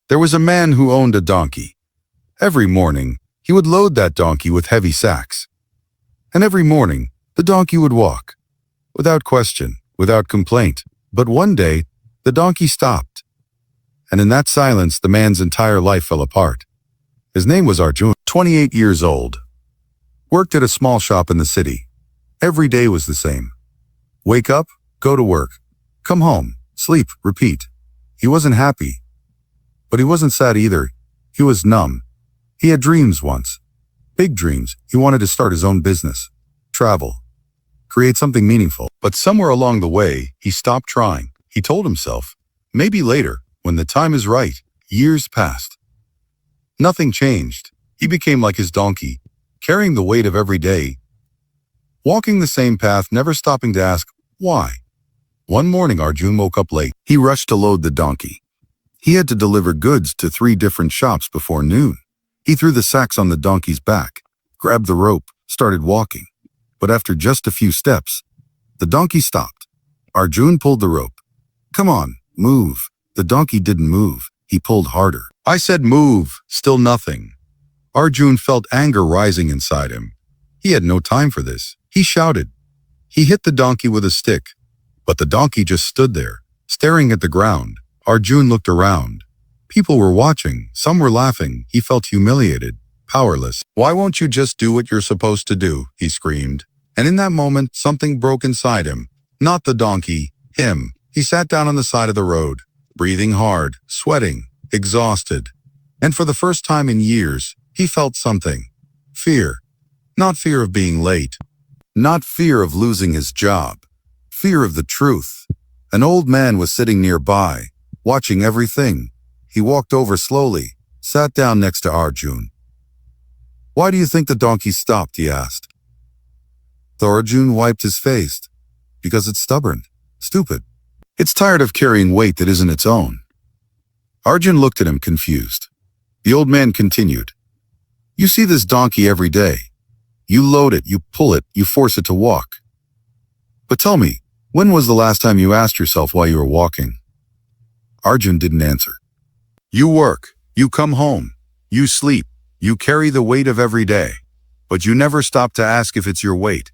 There was a man who owned a donkey. Every morning, he would load that donkey with heavy sacks. And every morning, the donkey would walk. Without question, without complaint. But one day, the donkey stopped. And in that silence, the man's entire life fell apart. His name was Arjun, 28 years old. Worked at a small shop in the city. Every day was the same. Wake up, go to work. Come home, sleep, repeat. He wasn't happy. But he wasn't sad either. He was numb. He had dreams once. Big dreams. He wanted to start his own business. Travel. Create something meaningful. But somewhere along the way, he stopped trying. He told himself, maybe later, when the time is right. Years passed. Nothing changed. He became like his donkey, carrying the weight of every day. Walking the same path, never stopping to ask, why? One morning, Arjun woke up late. He rushed to load the donkey. He had to deliver goods to 3 different shops before noon. He threw the sacks on the donkey's back, grabbed the rope, started walking. But after just a few steps, the donkey stopped. Arjun pulled the rope. Come on, move. The donkey didn't move. He pulled harder. I said move, still nothing. Arjun felt anger rising inside him. He had no time for this. He shouted. He hit the donkey with a stick. But the donkey just stood there, staring at the ground. Arjun looked around. People were watching. Some were laughing. He felt humiliated, powerless. Why won't you just do what you're supposed to do? He screamed. And in that moment, something broke inside him. Not the donkey, him. He sat down on the side of the road, breathing hard, sweating, exhausted. And for the first time in years, he felt something. Fear. Not fear of being late. Not fear of losing his job. Fear of the truth. An old man was sitting nearby, watching everything. He walked over slowly, sat down next to Arjun. Why do you think the donkey stopped? He asked. Arjun wiped his face. Because it's stubborn, stupid. It's tired of carrying weight that isn't its own. Arjun looked at him confused. The old man continued. You see this donkey every day. You load it, you pull it, you force it to walk. But tell me, when was the last time you asked yourself why you were walking? Arjun didn't answer. You work, you come home, you sleep, you carry the weight of every day, but you never stop to ask if it's your weight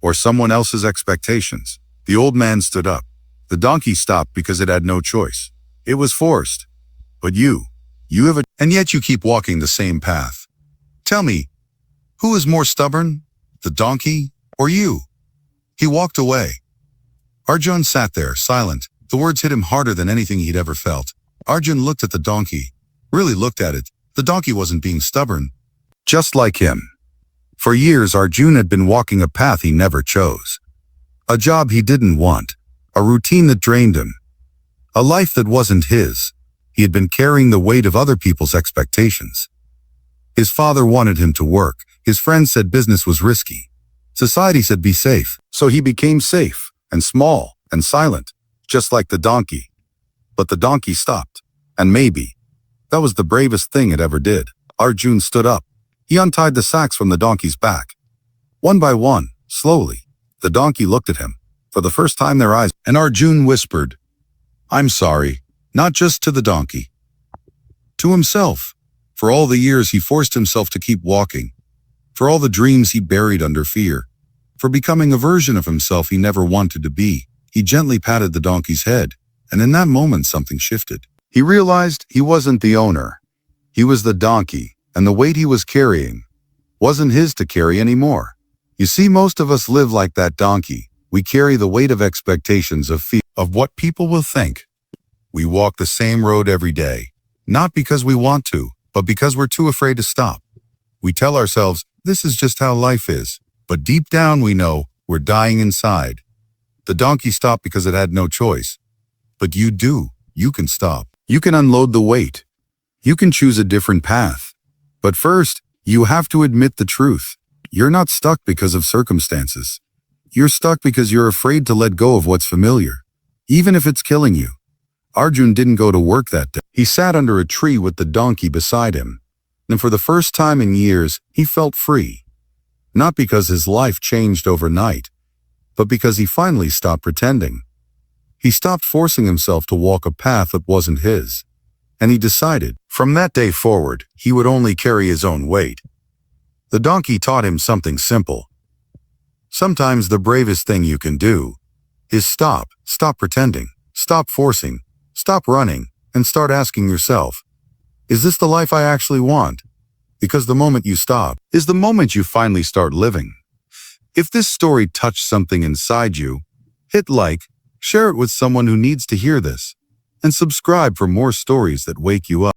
or someone else's expectations. The old man stood up. The donkey stopped because it had no choice. It was forced. But you have and yet you keep walking the same path. Tell me, who is more stubborn, the donkey or you? He walked away. Arjun sat there, silent. The words hit him harder than anything he'd ever felt. Arjun looked at the donkey, really looked at it. The donkey wasn't being stubborn. Just like him. For years, Arjun had been walking a path he never chose. A job he didn't want. A routine that drained him. A life that wasn't his. He had been carrying the weight of other people's expectations. His father wanted him to work. His friends said business was risky. Society said be safe. So he became safe and small and silent, just like the donkey. But the donkey stopped. And maybe that was the bravest thing it ever did. Arjun stood up. He untied the sacks from the donkey's back. One by one, slowly, the donkey looked at him. For the first time their eyes, and Arjun whispered, I'm sorry, not just to the donkey. To himself, for all the years he forced himself to keep walking, for all the dreams he buried under fear, for becoming a version of himself he never wanted to be. He gently patted the donkey's head, and in that moment something shifted. He realized he wasn't the owner. He was the donkey, and the weight he was carrying wasn't his to carry anymore. You see, most of us live like that donkey. We carry the weight of expectations, of fear, of what people will think. We walk the same road every day, not because we want to, but because we're too afraid to stop. We tell ourselves, this is just how life is, but deep down we know we're dying inside. The donkey stopped because it had no choice. But you do. You can stop. You can unload the weight. You can choose a different path. But first, you have to admit the truth. You're not stuck because of circumstances. You're stuck because you're afraid to let go of what's familiar, even if it's killing you. Arjun didn't go to work that day. He sat under a tree with the donkey beside him, and for the first time in years, he felt free. Not because his life changed overnight, but because he finally stopped pretending. He stopped forcing himself to walk a path that wasn't his. and he decided from that day forward he would only carry his own weight. The donkey taught him something simple. Sometimes the bravest thing you can do is stop pretending, stop forcing, stop running, and start asking yourself, is this the life I actually want? Because the moment you stop is the moment you finally start living. If this story touched something inside you, hit like, share it with someone who needs to hear this, and subscribe for more stories that wake you up.